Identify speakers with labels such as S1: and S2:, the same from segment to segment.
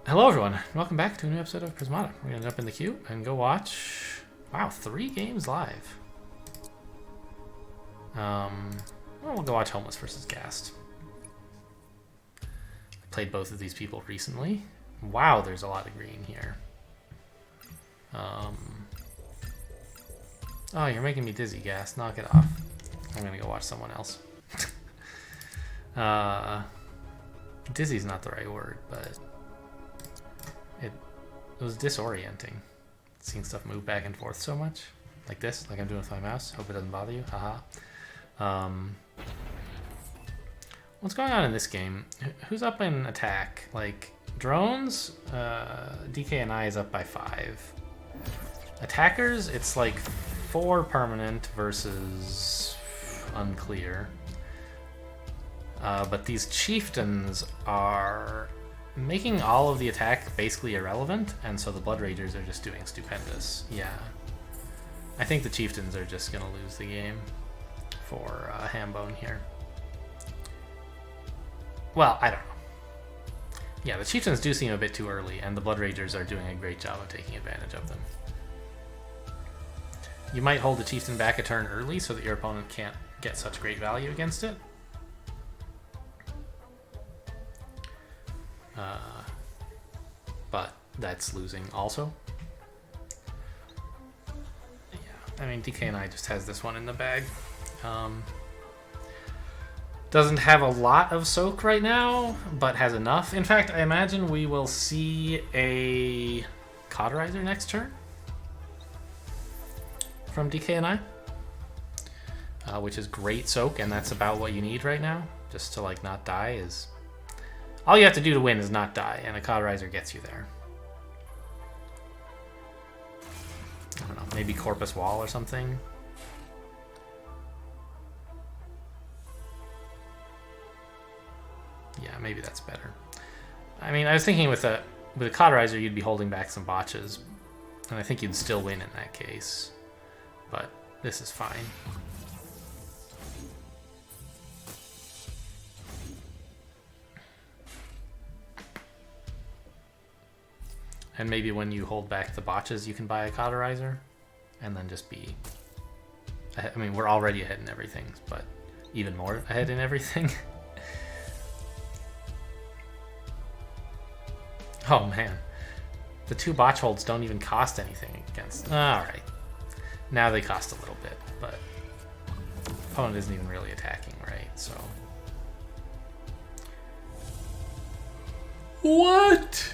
S1: Hello everyone, welcome back to a new episode of Prismata. We're gonna jump in the queue and go watch, wow, 3 games live. Well, we'll go watch Homeless versus Gast. I played both of these people recently. Wow, there's a lot of green here. Oh, you're making me dizzy, Gast. Knock it off. I'm gonna go watch someone else. Dizzy's not the right word, but it was disorienting. Seeing stuff move back and forth so much. Like this, like I'm doing with my mouse. Hope it doesn't bother you. Haha. What's going on in this game? Who's up in attack? Like, drones? DK and I is up by 5. Attackers, it's like 4 permanent versus unclear. But these chieftains are making all of the attack basically irrelevant, and so the Blood Ragers are just doing stupendous. Yeah. I think the chieftains are just going to lose the game for Hambone here. Well, I don't know. Yeah, the chieftains do seem a bit too early, and the Blood Ragers are doing a great job of taking advantage of them. You might hold the chieftain back a turn early so that your opponent can't get such great value against it. But that's losing also. Yeah, I mean, DK and I just has this one in the bag. Doesn't have a lot of soak right now, but has enough. In fact, I imagine we will see a Cauterizer next turn from DK and I, which is great soak, and that's about what you need right now, just to like not die. Is all you have to do to win is not die, and a Cauterizer gets you there. I don't know, maybe Corpus Wall or something. Yeah, maybe that's better. I mean, I was thinking with a Cauterizer, you'd be holding back some botches, and I think you'd still win in that case. But this is fine. And maybe when you hold back the botches, you can buy a Cauterizer, and then just be... I mean, we're already ahead in everything, but even more ahead in everything. Oh man, the 2 botch holds don't even cost anything against... Alright, now they cost a little bit, but opponent isn't even really attacking, right? So... What?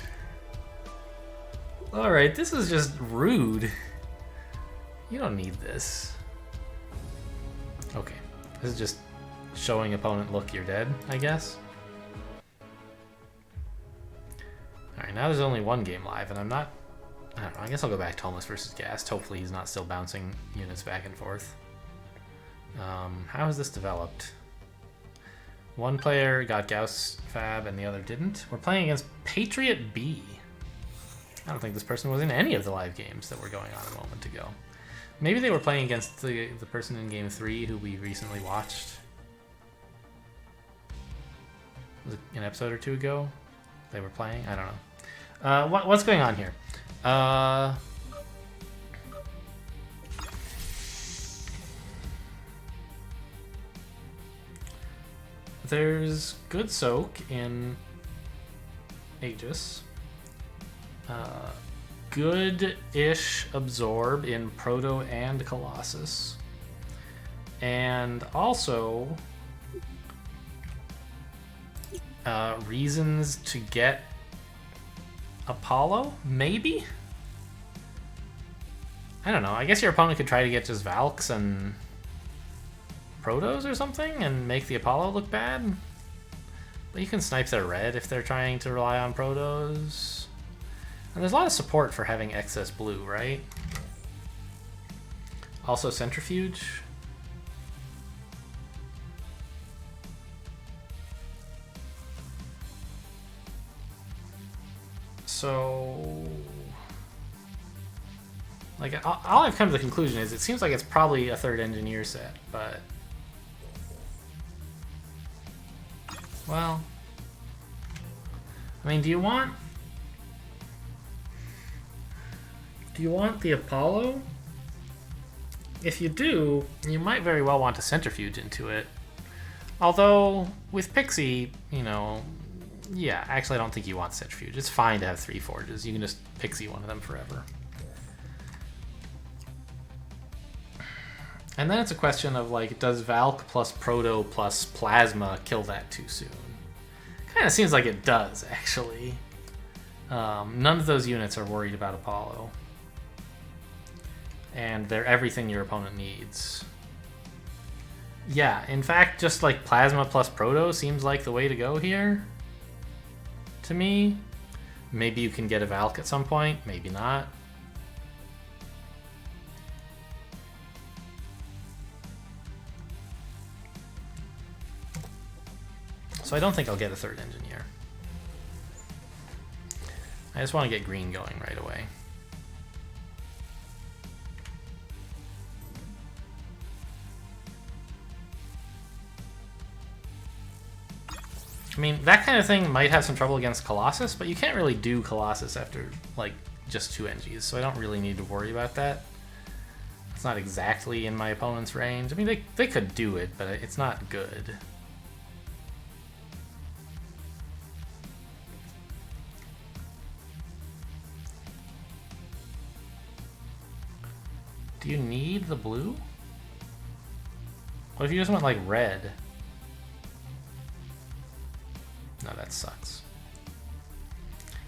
S1: Alright, this is just rude. You don't need this. Okay, this is just showing opponent, look, you're dead, I guess. Alright, now there's only 1 game live, and I don't know, I guess I'll go back to Homeless versus Gast. Hopefully he's not still bouncing units back and forth. How has this developed? One player got Gauss Fab and the other didn't. We're playing against Patriot B. I don't think this person was in any of the live games that were going on a moment ago. Maybe they were playing against the person in game 3 who we recently watched. Was it an episode or 2 ago they were playing? I don't know. What's going on here? There's good soak in Aegis. Good-ish absorb in Proto and Colossus. And also reasons to get Apollo, maybe? I don't know. I guess your opponent could try to get just Valks and Protos or something and make the Apollo look bad. But you can snipe their red if they're trying to rely on Protos. And there's a lot of support for having excess blue, right? Also Centrifuge. So... like, all I've come to the conclusion is it seems like it's probably a 3rd engineer set, but... well... I mean, do you want Do you want the Apollo? If you do, you might very well want to centrifuge into it. Although, with Pixie, you know, yeah, actually I don't think you want centrifuge. It's fine to have 3 forges. You can just Pixie one of them forever. And then it's a question of, like, does Valk plus Proto plus Plasma kill that too soon? Kind of seems like it does, actually. None of those units are worried about Apollo. And they're everything your opponent needs. Yeah, in fact, just like Plasma plus Proto seems like the way to go here. To me. Maybe you can get a Valk at some point, maybe not. So I don't think I'll get a 3rd Engineer. I just want to get green going right away. I mean, that kind of thing might have some trouble against Colossus, but you can't really do Colossus after, like, just 2 NGs, so I don't really need to worry about that. It's not exactly in my opponent's range. I mean, they could do it, but it's not good. Do you need the blue? What if you just went, like, red? No, that sucks.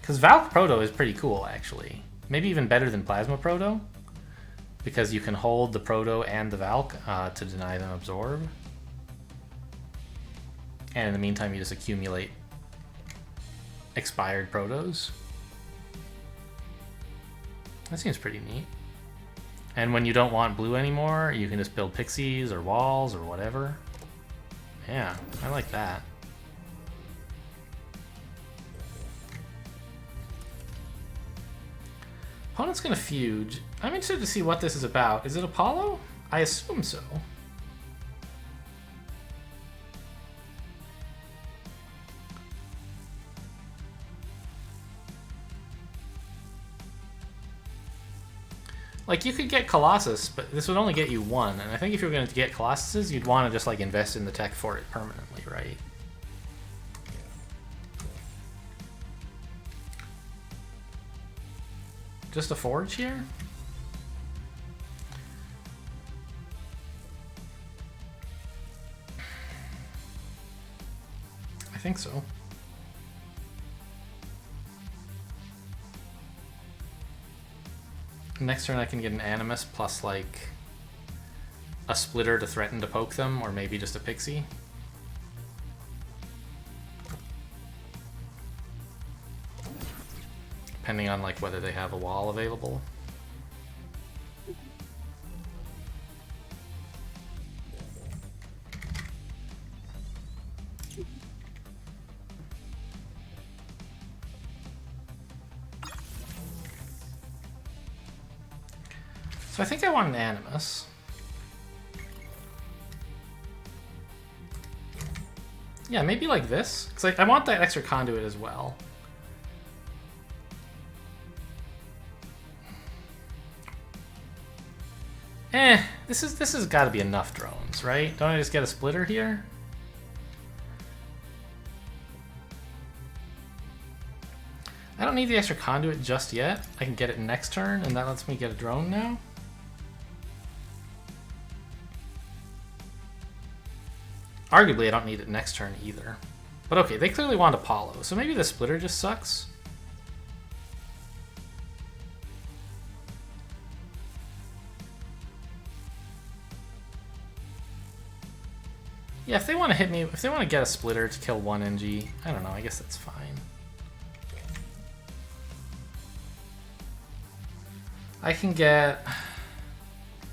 S1: Because Valk Proto is pretty cool, actually. Maybe even better than Plasma Proto. Because you can hold the Proto and the Valk to deny them Absorb. And in the meantime, you just accumulate expired Protos. That seems pretty neat. And when you don't want blue anymore, you can just build pixies or walls or whatever. Yeah, I like that. Opponent's gonna Fuge. I'm interested to see what this is about. Is it Apollo? I assume so. Like, you could get Colossus, but this would only get you 1. And I think if you were going to get Colossuses, you'd want to just, like, invest in the tech for it permanently, right? Just a forge here? I think so. Next turn I can get an Animus plus, like, a Splitter to threaten to poke them, or maybe just a Pixie. Depending on, like, whether they have a wall available. So I think I want an Animus. Yeah, maybe like this, because I want that extra conduit as well. This has got to be enough drones, right? Don't I just get a splitter here? I don't need the extra conduit just yet. I can get it next turn, and that lets me get a drone now. Arguably, I don't need it next turn either. But okay, they clearly want Apollo, so maybe the splitter just sucks. Yeah, if they want to hit me, if they want to get a splitter to kill 1 NG, I don't know, I guess that's fine. I can get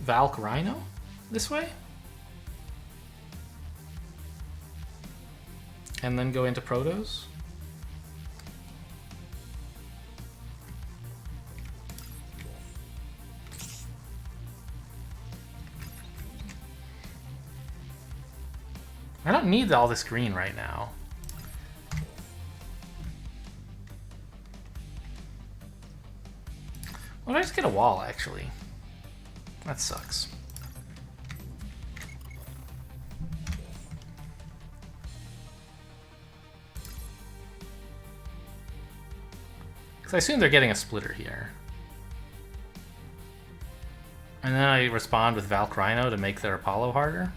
S1: Valk Rhino this way. And then go into Protos. I don't need all this green right now. Well, I just get a wall, actually. That sucks. Because I assume they're getting a splitter here. And then I respond with Valk Rhino to make their Apollo harder.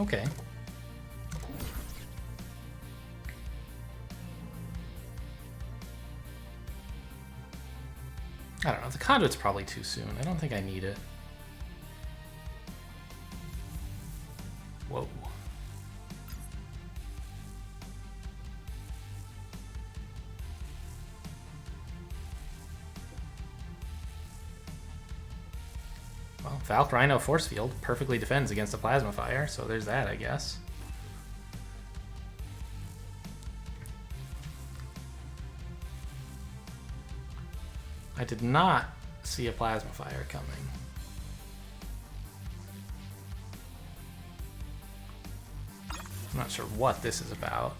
S1: Okay. I don't know, the conduit's probably too soon. I don't think I need it. Whoa. Well, Valk Rhino Force Field perfectly defends against a Plasma Fire, so there's that, I guess. I did not see a Plasma Fire coming. I'm not sure what this is about.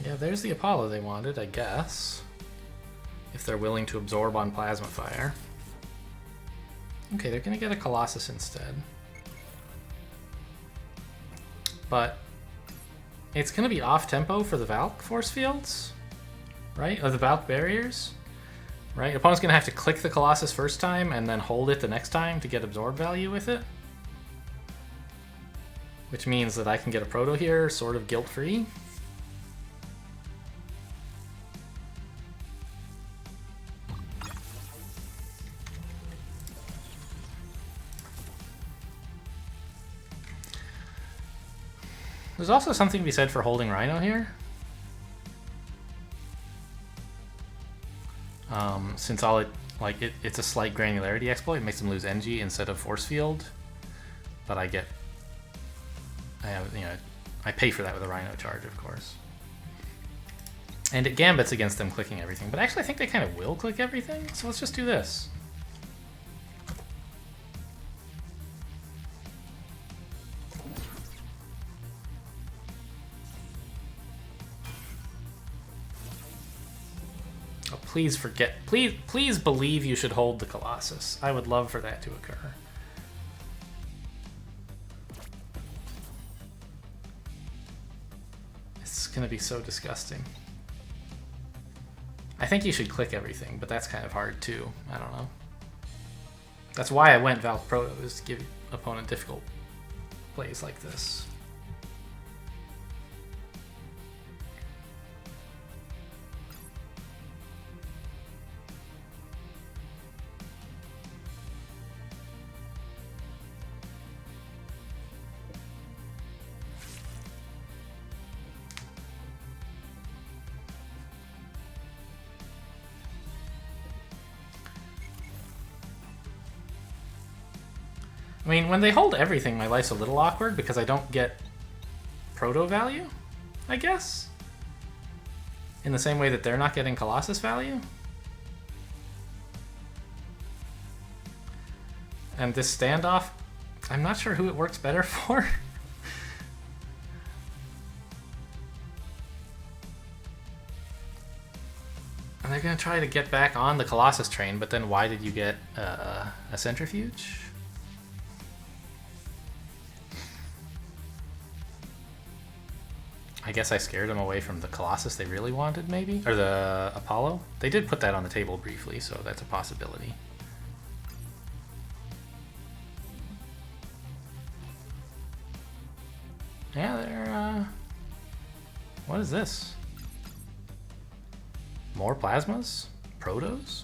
S1: Yeah, there's the Apollo they wanted, I guess. If they're willing to absorb on Plasma Fire. Okay, they're gonna get a Colossus instead. But it's gonna be off-tempo for the Valk force fields, right? Or the Valk barriers, right? Opponent's gonna have to click the Colossus first time and then hold it the next time to get absorb value with it. Which means that I can get a Proto here, sort of guilt-free. There's also something to be said for holding Rhino here. Since all it's a slight granularity exploit, it makes them lose NG instead of force field. But I pay for that with a Rhino charge, of course. And it gambits against them clicking everything. But actually I think they kind of will click everything, so let's just do this. Please believe you should hold the Colossus. I would love for that to occur. It's gonna be so disgusting. I think you should click everything, but that's kind of hard too. I don't know. That's why I went Valk Proto, is to give opponent difficult plays like this. I mean, when they hold everything, my life's a little awkward because I don't get Proto value, I guess? In the same way that they're not getting Colossus value? And this standoff, I'm not sure who it works better for. And they're gonna try to get back on the Colossus train, but then why did you get a Centrifuge? I guess I scared them away from the Colossus they really wanted, maybe? Or the Apollo? They did put that on the table briefly, so that's a possibility. Yeah, they're, what is this? More Plasmas? Protos?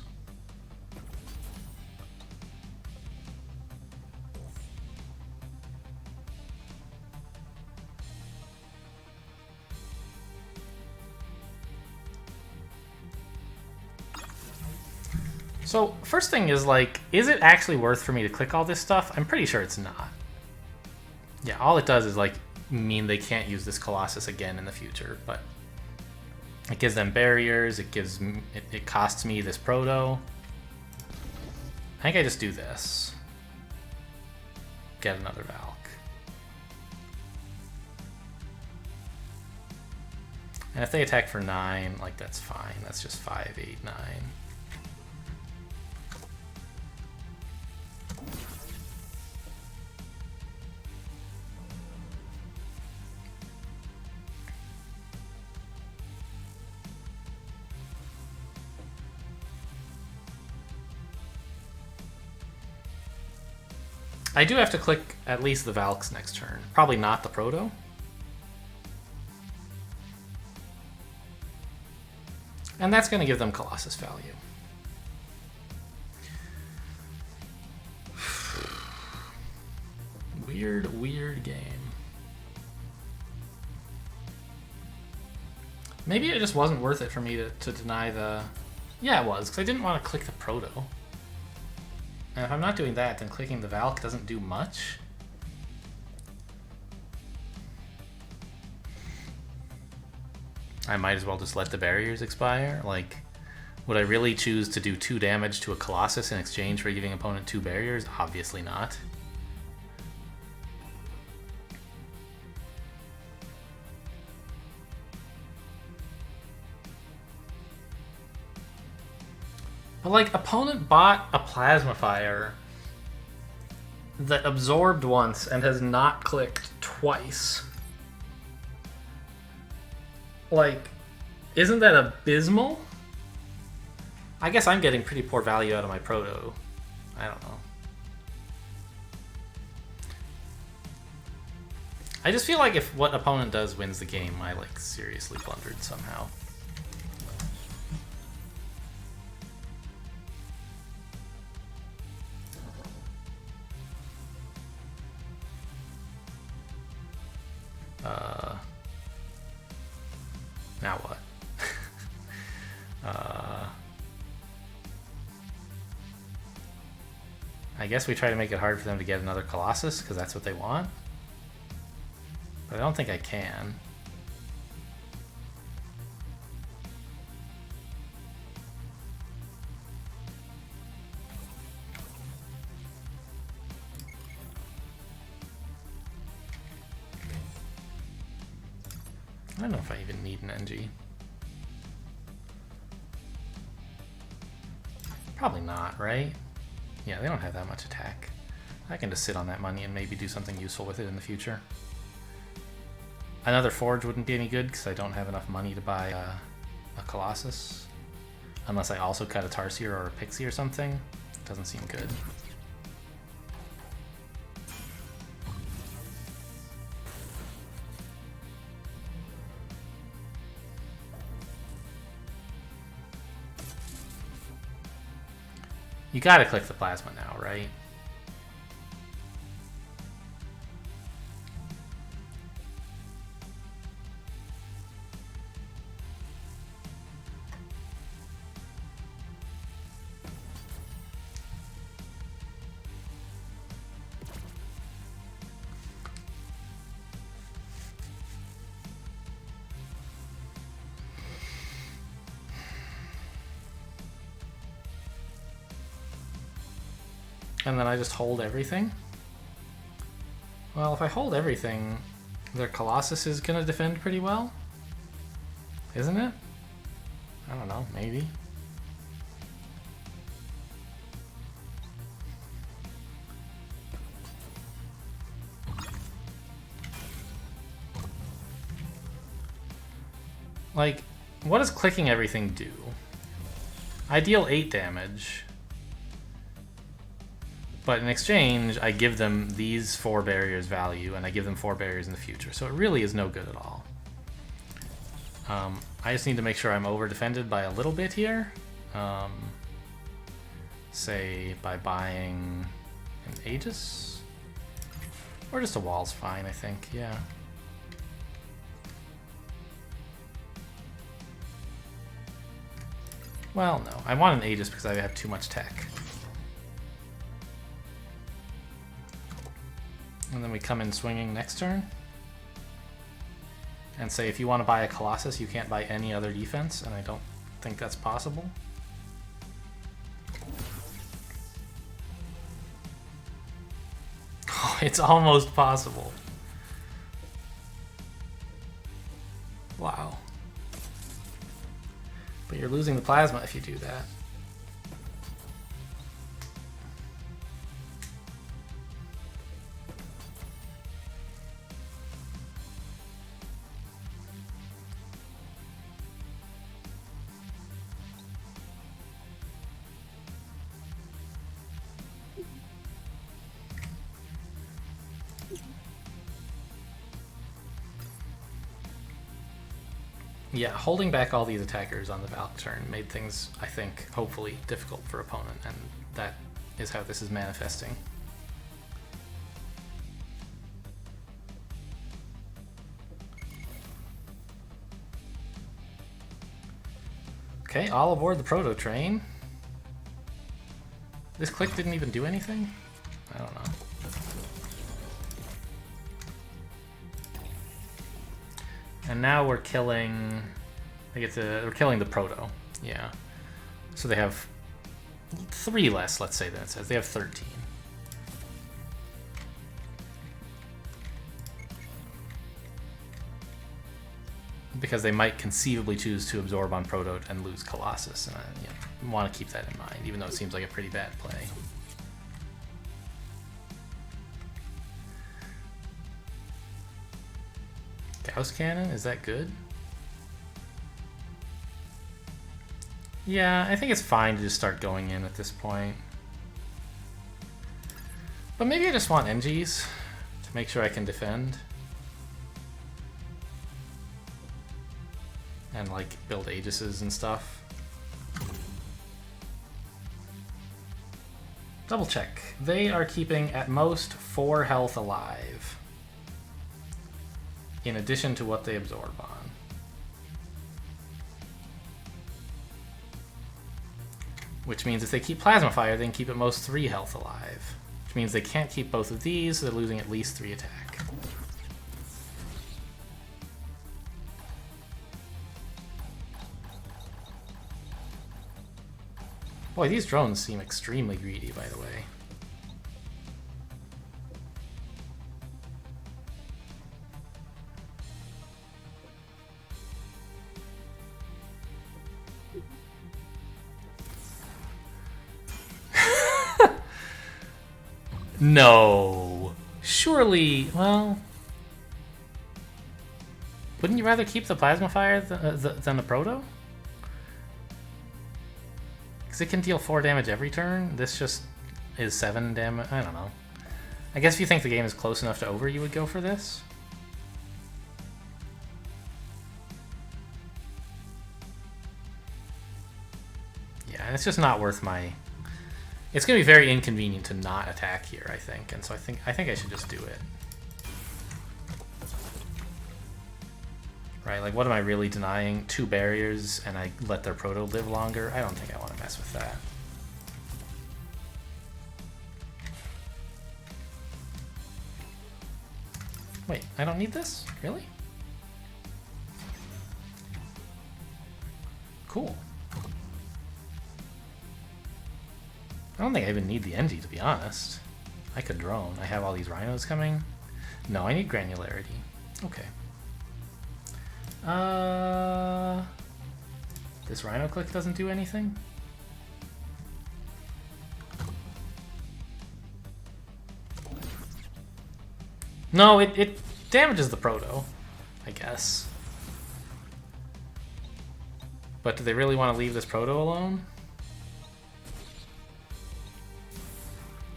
S1: So first thing is like, is it actually worth for me to click all this stuff? I'm pretty sure it's not. Yeah, all it does is like mean they can't use this Colossus again in the future, but it gives them barriers. It costs me this proto. I think I just do this. Get another Valk. And if they attack for 9, like that's fine. That's just 5, 8, 9. I do have to click at least the Valks next turn. Probably not the Proto. And that's going to give them Colossus value. Weird game. Maybe it just wasn't worth it for me to deny the... Yeah, it was, because I didn't want to click the Proto. And if I'm not doing that, then clicking the Valk doesn't do much. I might as well just let the barriers expire. Like, would I really choose to do 2 damage to a Colossus in exchange for giving opponent 2 barriers? Obviously not. But like, opponent bought a Plasma Fire that absorbed once and has not clicked twice. Like, isn't that abysmal? I guess I'm getting pretty poor value out of my Proto. I don't know. I just feel like if what opponent does wins the game, I like seriously blundered somehow. Now what? I guess we try to make it hard for them to get another Colossus, because that's what they want. But I don't think I can. I don't know if I even need an NG. Probably not, right? Yeah, they don't have that much attack. I can just sit on that money and maybe do something useful with it in the future. Another Forge wouldn't be any good because I don't have enough money to buy a Colossus. Unless I also cut a Tarsier or a Pixie or something. Doesn't seem good. You gotta click the Plasma now, right? And then I just hold everything? Well, if I hold everything, their Colossus is gonna defend pretty well? Isn't it? I don't know, maybe. Like, what does clicking everything do? I deal 8 damage. But in exchange, I give them these 4 barriers value, and I give them 4 barriers in the future. So it really is no good at all. I just need to make sure I'm over-defended by a little bit here. Say, by buying an Aegis? Or just a wall's fine, I think, yeah. Well, no. I want an Aegis because I have too much tech. And then we come in swinging next turn. And say if you want to buy a Colossus, you can't buy any other defense, and I don't think that's possible. Oh, it's almost possible. Wow. But you're losing the plasma if you do that. Yeah, holding back all these attackers on the Valk turn made things, I think, hopefully difficult for opponent, and that is how this is manifesting. Okay, all aboard the Proto Train. This click didn't even do anything? I don't know. And now we're killing... we're killing the Proto. Yeah. So they have 3 less, let's say, than it says. They have 13. Because they might conceivably choose to absorb on Proto and lose Colossus. And I want to keep that in mind, even though it seems like a pretty bad play. Gauss Cannon, is that good? Yeah, I think it's fine to just start going in at this point. But maybe I just want NGs to make sure I can defend. And like build Aegises and stuff. Double check. They are keeping at most 4 health alive. In addition to what they absorb on. Which means if they keep Plasma Fire, they can keep at most 3 health alive. Which means they can't keep both of these, so they're losing at least 3 attack. Boy, these drones seem extremely greedy, by the way. No. Surely, well... Wouldn't you rather keep the Plasma Fire than the Proto? Because it can deal 4 damage every turn. This just is 7 damage. I don't know. I guess if you think the game is close enough to over, you would go for this. Yeah, and it's just not worth my... It's going to be very inconvenient to not attack here, I think, and so I think I should just do it. Right, like what am I really denying? 2 barriers and I let their Proto live longer? I don't think I want to mess with that. Wait, I don't need this? Really? Cool. I don't think I even need the NG, to be honest. I could drone. I have all these rhinos coming. No, I need granularity. Okay. This rhino click doesn't do anything? No, it damages the Proto, I guess. But do they really want to leave this Proto alone?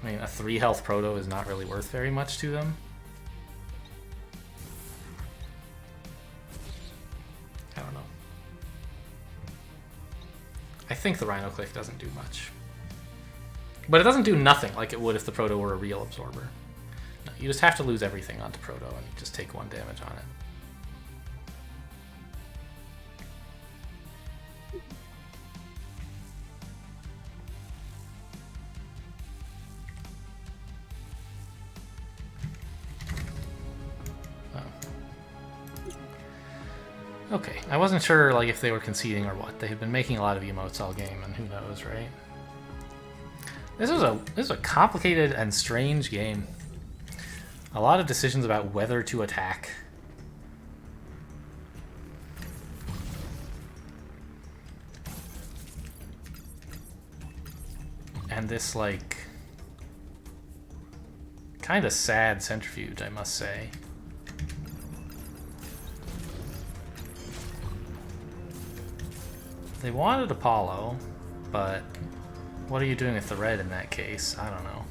S1: I mean, a 3 health Proto is not really worth very much to them. I don't know. I think the Rhino Click doesn't do much. But it doesn't do nothing like it would if the Proto were a real absorber. No, you just have to lose everything onto Proto and you just take 1 damage on it. Okay, I wasn't sure like if they were conceding or what. They had been making a lot of emotes all game, and who knows, right? This was a complicated and strange game. A lot of decisions about whether to attack. And this, like, kind of sad centrifuge, I must say. They wanted Apollo, but what are you doing with the red in that case? I don't know.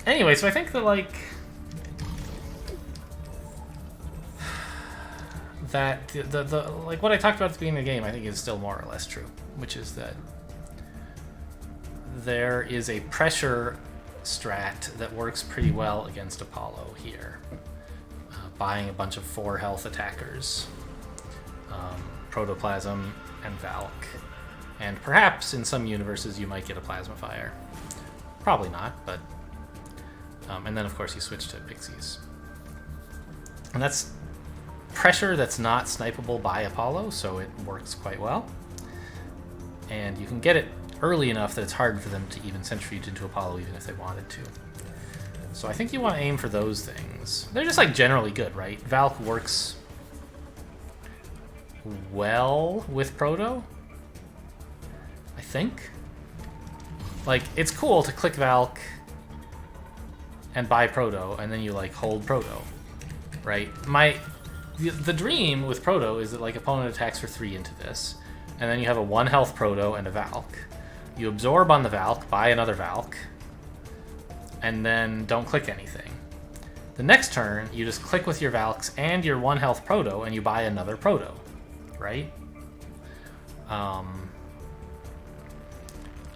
S1: Anyway, so I think that, like, that the like what I talked about at the beginning of the game, I think is still more or less true, which is that there is a pressure strat that works pretty well against Apollo here. Buying a bunch of 4 health attackers, Protoplasm and Valk, and perhaps in some universes you might get a Plasma Fire. Probably not, but and then of course you switch to Pixies, and that's pressure that's not snipeable by Apollo, so it works quite well. And you can get it early enough that it's hard for them to even centrifuge into Apollo even if they wanted to. So I think you want to aim for those things. They're just like generally good, right? Valk works well with Proto, I think. Like, it's cool to click Valk and buy Proto, and then you like hold Proto, right? The dream with Proto is that like opponent attacks for 3 into this, and then you have a 1 health Proto and a Valk. You absorb on the Valk, buy another Valk, and then don't click anything. The next turn, you just click with your Valks and your 1 health Proto, and you buy another Proto, right?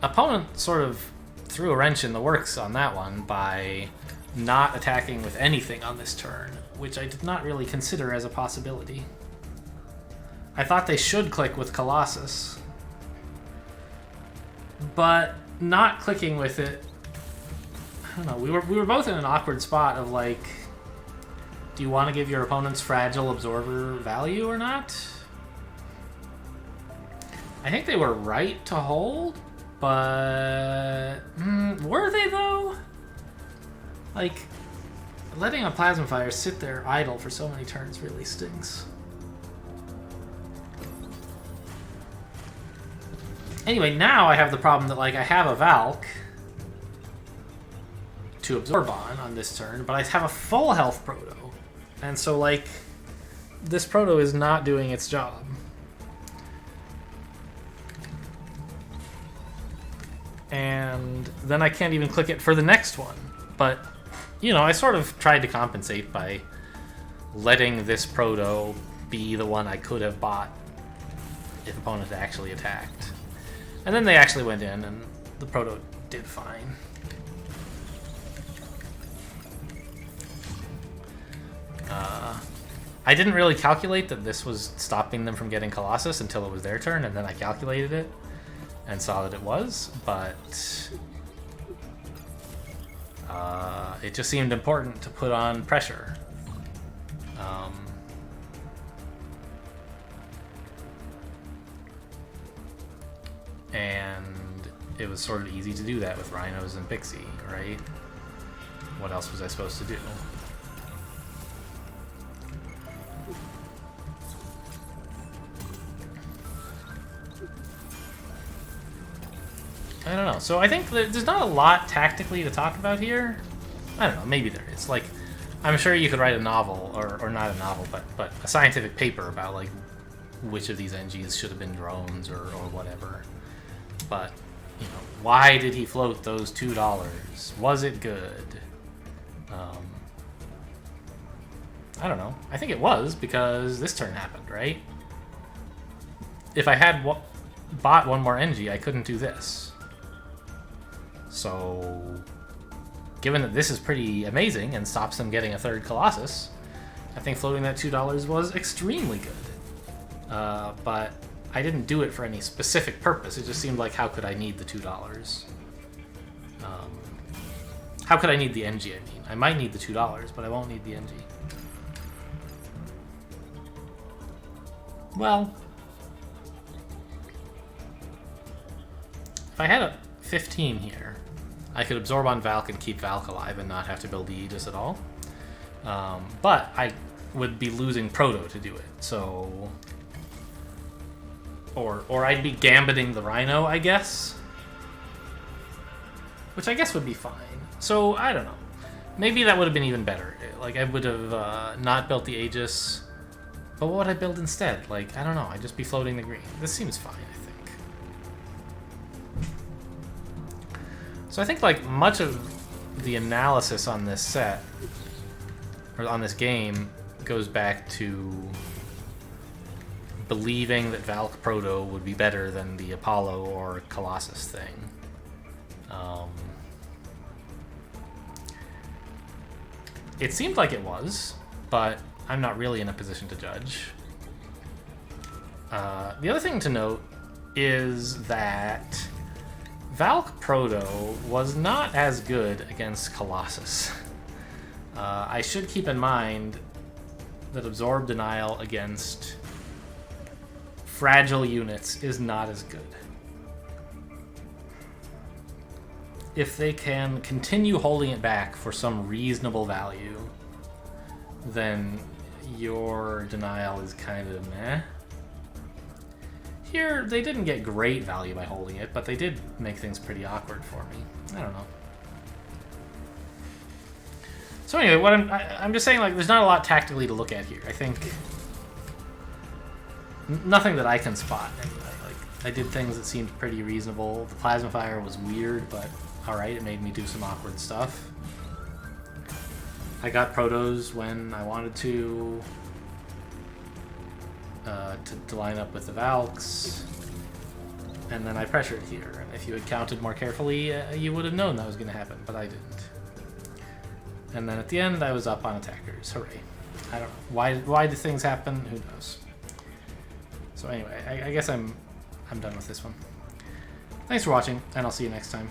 S1: Opponent sort of threw a wrench in the works on that one by not attacking with anything on this turn, which I did not really consider as a possibility. I thought they should click with Colossus, but not clicking with it, I don't know, we were both in an awkward spot of like, do you want to give your opponent's fragile absorber value or not? I think they were right to hold, but were they though? Like, letting a Plasma Fire sit there idle for so many turns really stinks. Anyway, now I have the problem that like I have a Valk to absorb on this turn, but I have a full health Proto. And so like this Proto is not doing its job. And then I can't even click it for the next one. But, you know, I sort of tried to compensate by letting this Proto be the one I could have bought if opponent had actually attacked. And then they actually went in, and the Proto did fine. I didn't really calculate that this was stopping them from getting Colossus until it was their turn, and then I calculated it and saw that it was, but it just seemed important to put on pressure. And it was sort of easy to do that with Rhinos and Pixie, right? What else was I supposed to do? I don't know. So I think that there's not a lot tactically to talk about here. I don't know. Maybe there is. Like, I'm sure you could write a novel, or not a novel, but a scientific paper about like which of these NGs should have been drones or whatever. But, you know, why did he float those $2? Was it good? I don't know. I think it was, because this turn happened, right? If I had bought one more NG, I couldn't do this. So, given that this is pretty amazing and stops them getting a third Colossus, I think floating that $2 was extremely good. But I didn't do it for any specific purpose. It just seemed like, how could I need the $2? How could I need the NG, I mean? I might need the $2, but I won't need the NG. Well, if I had a 15 here, I could absorb on Valk and keep Valk alive and not have to build the Aegis at all. But I would be losing Proto to do it, so... Or I'd be gambiting the Rhino, I guess. Which I guess would be fine. So, I don't know. Maybe that would have been even better. Like, I would have not built the Aegis. But what would I build instead? Like, I don't know. I'd just be floating the green. This seems fine, I think. So I think, like, much of the analysis on this set, or on this game, goes back to believing that Valk Proto would be better than the Apollo or Colossus thing. It seemed like it was, but I'm not really in a position to judge. The other thing to note is that Valk Proto was not as good against Colossus. I should keep in mind that Absorb Denial against fragile units is not as good. If they can continue holding it back for some reasonable value, then your denial is kind of meh. Here, they didn't get great value by holding it, but they did make things pretty awkward for me. I don't know. So anyway, what I'm just saying, like, there's not a lot tactically to look at here. I think nothing that I can spot anyway. Like, I did things that seemed pretty reasonable. The Plasma Fire was weird, but alright, it made me do some awkward stuff. I got Protos when I wanted to line up with the Valks, and then I pressured here. And if you had counted more carefully, you would have known that was going to happen, but I didn't. And then at the end, I was up on attackers. Hooray. I don't know. Why do things happen? Who knows? So anyway, I guess I'm done with this one. Thanks for watching, and I'll see you next time.